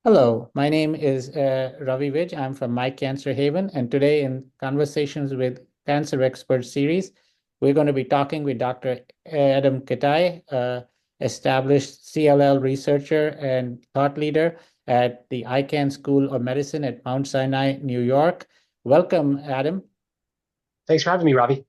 Hello, my name is Ravi Vij. I'm from My Cancer Haven, and today in Conversations with Cancer Experts series, we're going to be talking with Dr. Adam Kittai, established CLL researcher and thought leader at the Icahn School of Medicine at Mount Sinai, New York. Welcome, Adam. Thanks for having me, Ravi.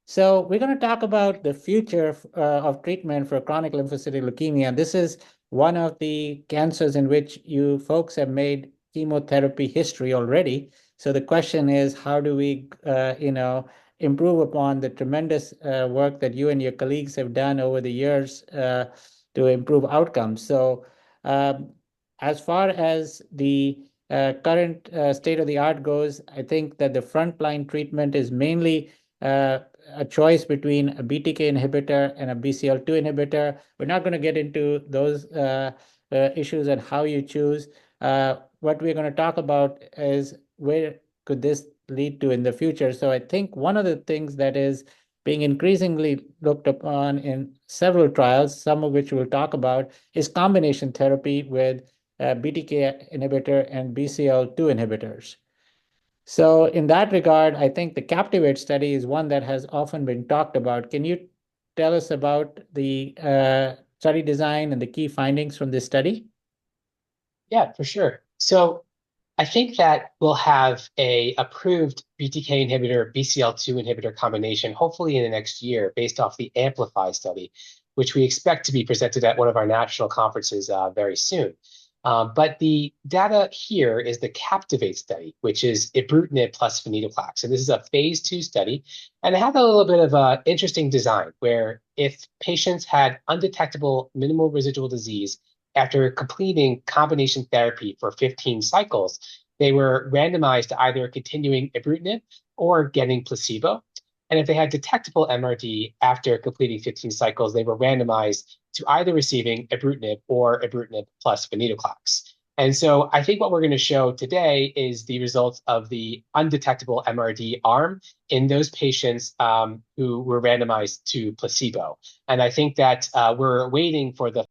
So we're going to talk about the future of treatment for chronic lymphocytic leukemia. This is one of the cancers in which you folks have made chemotherapy history already. So the question is, how do we, improve upon the tremendous work that you and your colleagues have done over the years to improve outcomes? So, um, as far as the current state of the art goes, I think that the frontline treatment is mainly a choice between a BTK inhibitor and a BCL2 inhibitor. We're not going to get into those issues and how you choose. What we're going to talk about is where could this lead to in the future. So I think one of the things that is being increasingly looked upon in several trials, some of which we'll talk about, is combination therapy with BTK inhibitor and BCL2 inhibitors. So in that regard, I think the Captivate study is one that has often been talked about. Can you tell us about the study design and the key findings from this study? Yeah, for sure. So I think that we'll have a approved BTK inhibitor, BCL2 inhibitor combination, hopefully in the next year, based off the Amplify study, which we expect to be presented at one of our national conferences very soon. But the data here is the Captivate study, which is ibrutinib plus venetoclax. So this is a phase 2 study, and it had a little bit of an interesting design where if patients had undetectable minimal residual disease after completing combination therapy for 15 cycles, they were randomized to either continuing ibrutinib or getting placebo. And if they had detectable MRD after completing 15 cycles, they were randomized to either receiving ibrutinib or ibrutinib plus venetoclax. And so I think what we're going to show today is the results of the undetectable MRD arm in those patients who were randomized to placebo. And I think that we're waiting for the